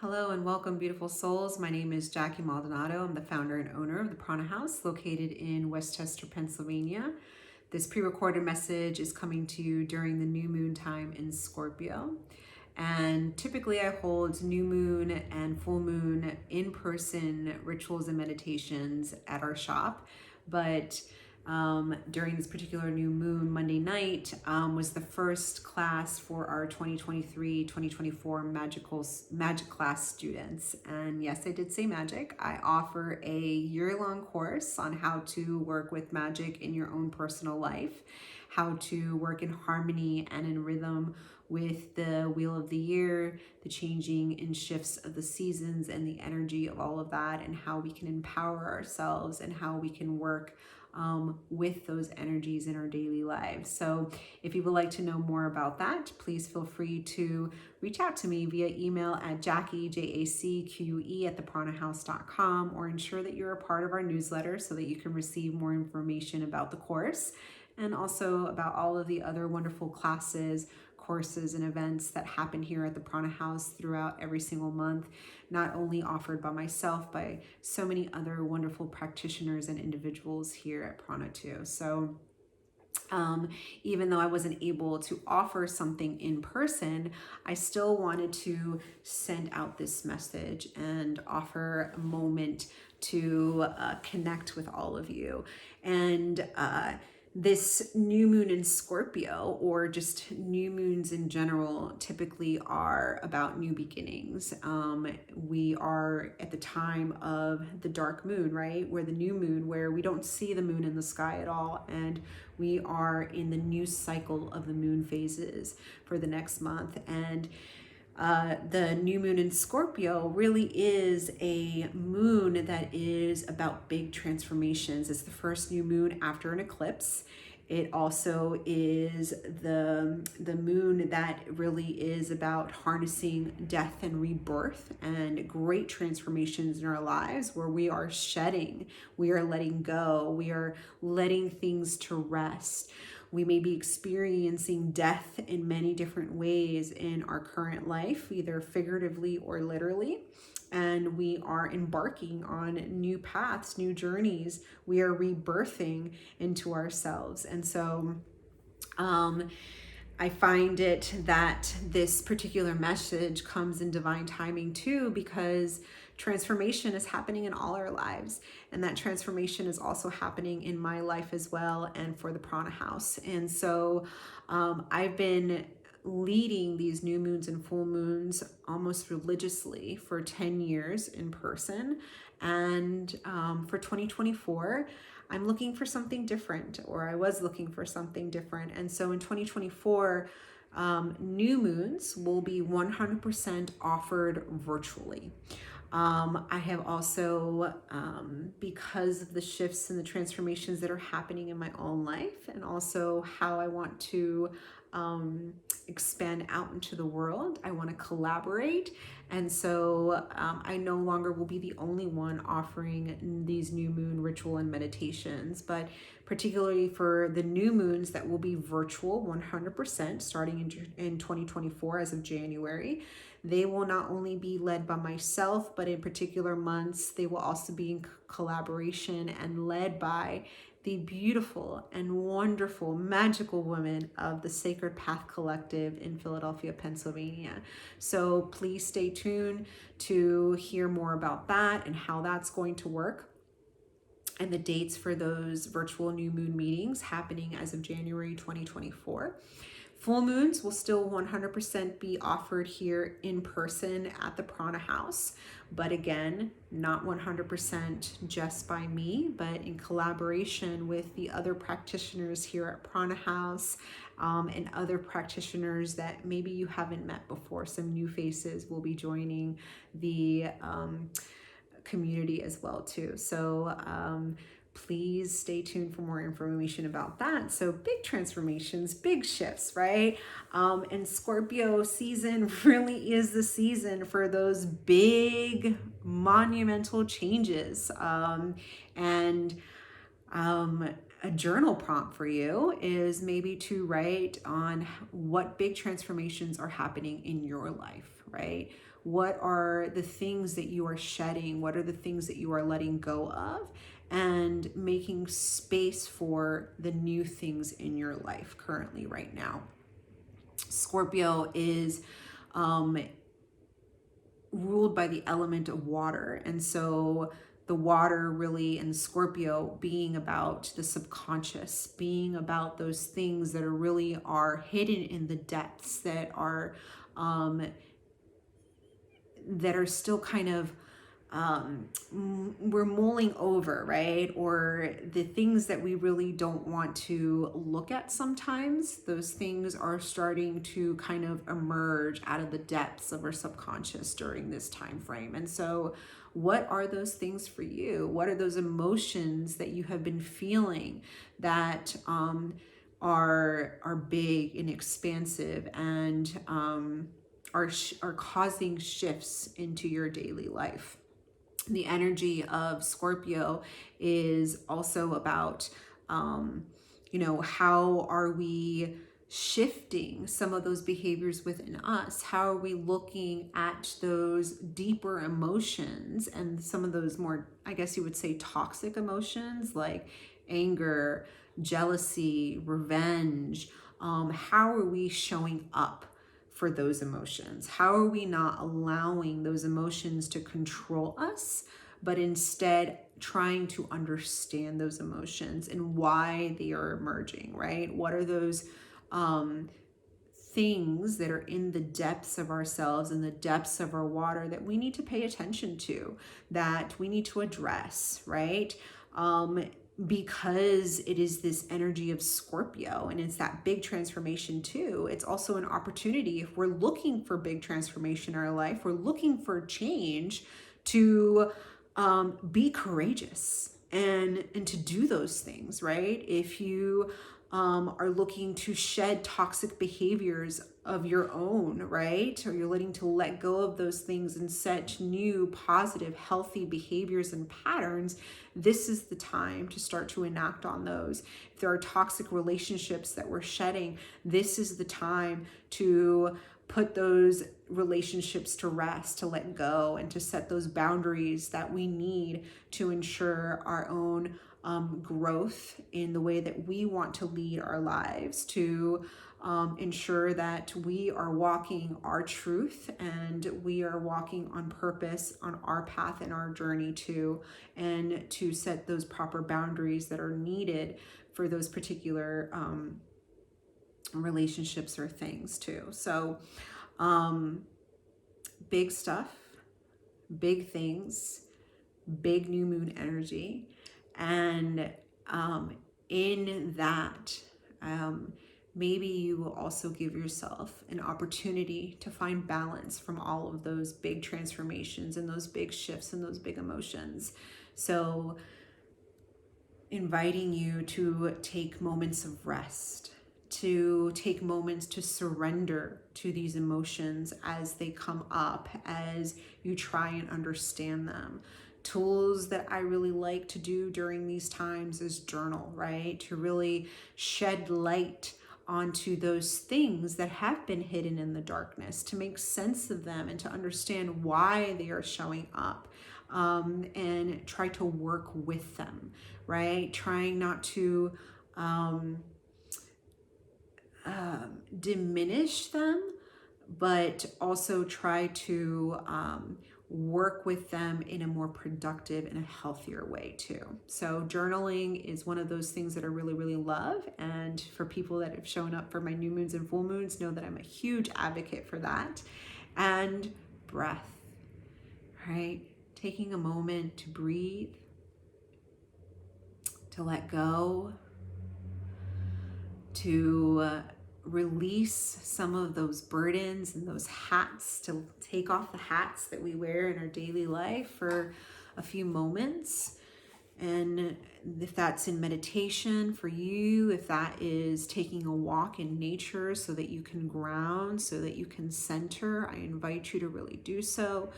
Hello and welcome, beautiful souls. My name is Jacque Maldonado. I'm the founder and owner of the Prana House located in Westchester, Pennsylvania. This pre-recorded message is coming to you during the new moon time in Scorpio. And typically I hold new moon and full moon in-person rituals and meditations at our shop. But during this particular new moon, Monday night was the first class for our 2023-2024 magic class students. And yes, I did say magic. I offer a year-long course on how to work with magic in your own personal life, how to work in harmony and in rhythm with the wheel of the year, the changing and shifts of the seasons and the energy of all of that, and how we can empower ourselves and how we can work with those energies in our daily lives. So if you would like to know more about that, please feel free to reach out to me via email at Jacque, Jacque at thepranahouse.com, or ensure that you're a part of our newsletter so that you can receive more information about the course and also about all of the other wonderful classes, courses, and events that happen here at the Prana House throughout every single month, not only offered by myself, by so many other wonderful practitioners and individuals here at Prana too. So even though I wasn't able to offer something in person, I still wanted to send out this message and offer a moment to connect with all of you. And this new moon in Scorpio, or just new moons in general, typically are about new beginnings. We are at the time of the dark moon, right? Where the new moon, where we don't see the moon in the sky at all. And we are in the new cycle of the moon phases for the next month. And the new moon in Scorpio really is a moon that is about big transformations. It's the first new moon after an eclipse. It also is the moon that really is about harnessing death and rebirth and great transformations in our lives, where we are shedding, we are letting go, we are letting things to rest. We may be experiencing death in many different ways in our current life, either figuratively or literally. And we are embarking on new paths, new journeys. We are rebirthing into ourselves. And so I find it that this particular message comes in divine timing too, because transformation is happening in all our lives. And that transformation is also happening in my life as well, and for the Prana House. And so I've been leading these new moons and full moons almost religiously for 10 years in person. And for 2024, I'm looking for something different, or I was looking for something different. And so in 2024, new moons will be 100% offered virtually. I have also, because of the shifts and the transformations that are happening in my own life, and also how I want to expand out into the world, I want to collaborate. And so I no longer will be the only one offering these new moon ritual and meditations, but particularly for the new moons that will be virtual 100% starting in 2024 as of January. They will not only be led by myself, but in particular months, they will also be in collaboration and led by the beautiful and wonderful, magical women of the Sacred Path Collective in Philadelphia, Pennsylvania. So please stay tuned to hear more about that and how that's going to work, and the dates for those virtual new moon meetings happening as of January 2024. Full moons will still 100% be offered here in person at the Prana House, but again, not 100% just by me, but in collaboration with the other practitioners here at Prana House, and other practitioners that maybe you haven't met before. Some new faces will be joining the community as well too. So please stay tuned for more information about that. So big transformations, big shifts, right? And Scorpio season really is the season for those big monumental changes. a journal prompt for you is maybe to write on what big transformations are happening in your life, right? What are the things that you are shedding? What are the things that you are letting go of? And making space for the new things in your life currently, right now. Scorpio is ruled by the element of water. And so the water really, and Scorpio being about the subconscious, being about those things that are hidden in the depths, that are still kind of we're mulling over, right? Or the things that we really don't want to look at sometimes, those things are starting to kind of emerge out of the depths of our subconscious during this time frame. And so what are those things for you? What are those emotions that you have been feeling that are big and expansive and are causing shifts into your daily life? The energy of Scorpio is also about, how are we shifting some of those behaviors within us? How are we looking at those deeper emotions and some of those more, I guess you would say, toxic emotions like anger, jealousy, revenge? How are we showing up for those emotions? How are we not allowing those emotions to control us, but instead trying to understand those emotions and why they are emerging, right? What are those things that are in the depths of ourselves, in the depths of our water, that we need to pay attention to, that we need to address, right? Because it is this energy of Scorpio and it's that big transformation too. It's also an opportunity, if we're looking for big transformation in our life, we're looking for change, to be courageous and to do those things, right? If you are looking to shed toxic behaviors of your own, right? Or you're looking to let go of those things and set new, positive, healthy behaviors and patterns, this is the time to start to enact on those. If there are toxic relationships that we're shedding, this is the time to put those relationships to rest, to let go, and to set those boundaries that we need to ensure our own growth in the way that we want to lead our lives, to ensure that we are walking our truth and we are walking on purpose on our path and our journey too, and to set those proper boundaries that are needed for those particular relationships or things too. So big stuff, big things, big new moon energy. And in that, maybe you will also give yourself an opportunity to find balance from all of those big transformations and those big shifts and those big emotions. So inviting you to take moments of rest, to take moments to surrender to these emotions as they come up, as you try and understand them. Tools that I really like to do during these times is journal, right? To really shed light onto those things that have been hidden in the darkness, to make sense of them and to understand why they are showing up, and try to work with them, right? Trying not to diminish them, but also try to work with them in a more productive and a healthier way too. So journaling is one of those things that I really, really love. And for people that have shown up for my new moons and full moons, know that I'm a huge advocate for that. And breath, right? Taking a moment to breathe, to let go, to release some of those burdens and those hats, to take off the hats that we wear in our daily life for a few moments And if that's in meditation for you, if that is taking a walk in nature so that you can ground, so that you can center, I invite you to really do so.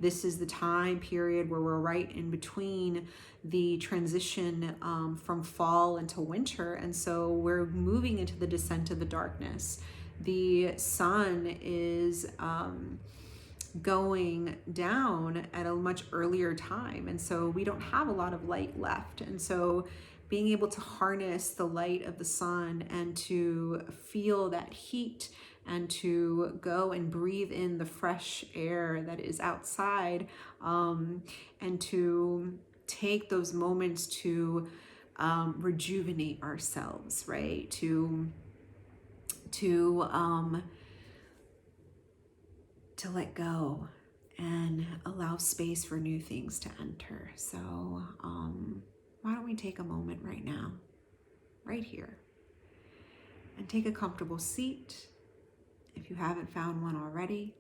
This is the time period where we're right in between the transition from fall into winter. And so we're moving into the descent of the darkness. The sun is going down at a much earlier time, and so we don't have a lot of light left. And so being able to harness the light of the sun and to feel that heat and to go and breathe in the fresh air that is outside, and to take those moments to rejuvenate ourselves, right? To let go and allow space for new things to enter. So why don't we take a moment right now, right here, and take a comfortable seat if you haven't found one already.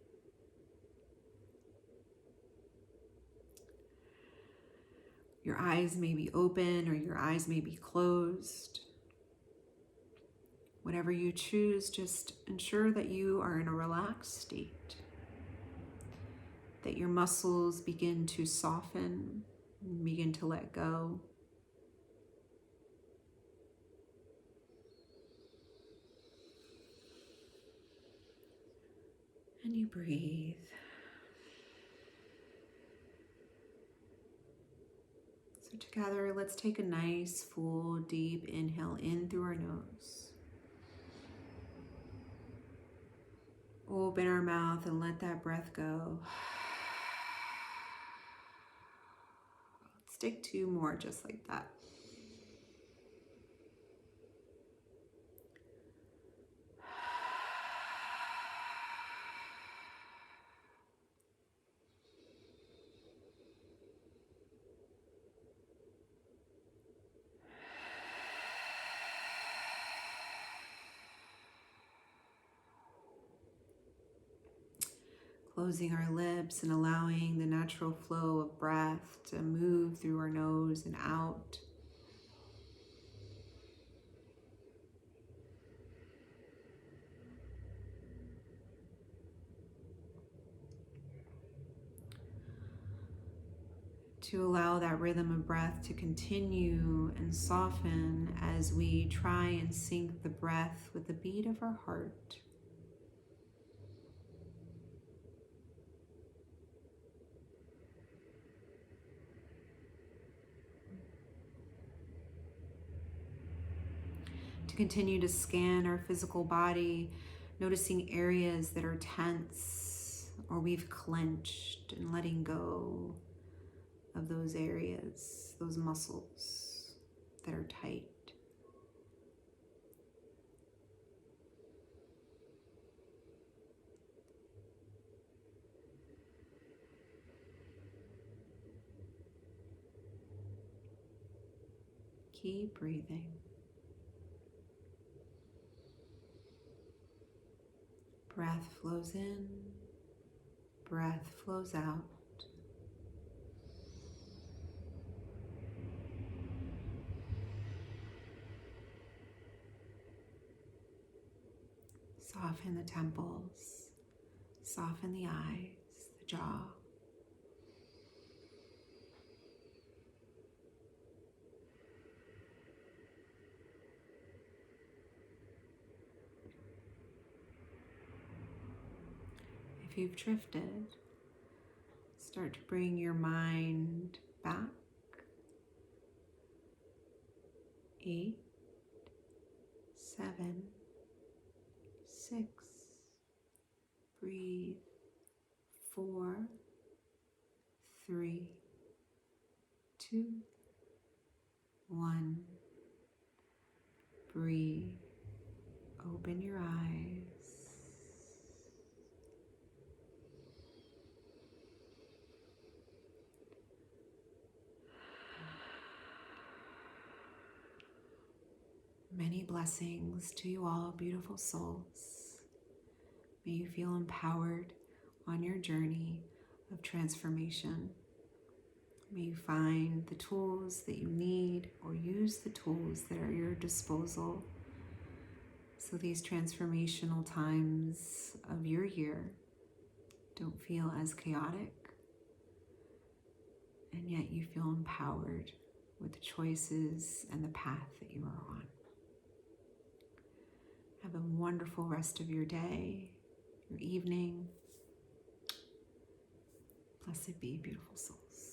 Your eyes may be open or your eyes may be closed. Whatever you choose, just ensure that you are in a relaxed state, that your muscles begin to soften, begin to let go. And you breathe. So together, let's take a nice, full, deep inhale in through our nose. Open our mouth and let that breath go. Let's take 2 more just like that. Closing our lips and allowing the natural flow of breath to move through our nose and out. To allow that rhythm of breath to continue and soften as we try and sync the breath with the beat of our heart. To continue to scan our physical body, noticing areas that are tense or we've clenched, and letting go of those areas, those muscles that are tight. Keep breathing. Breath flows in, breath flows out. Soften the temples, soften the eyes, the jaw. If you've drifted, start to bring your mind back. 8, 7, 6, breathe. 4, 3, 2, 1. Breathe. Open your eyes. Many blessings to you all, beautiful souls. May you feel empowered on your journey of transformation. May you find the tools that you need or use the tools that are at your disposal so these transformational times of your year don't feel as chaotic, and yet you feel empowered with the choices and the path that you are on. Have a wonderful rest of your day, your evening. Blessed be, beautiful souls.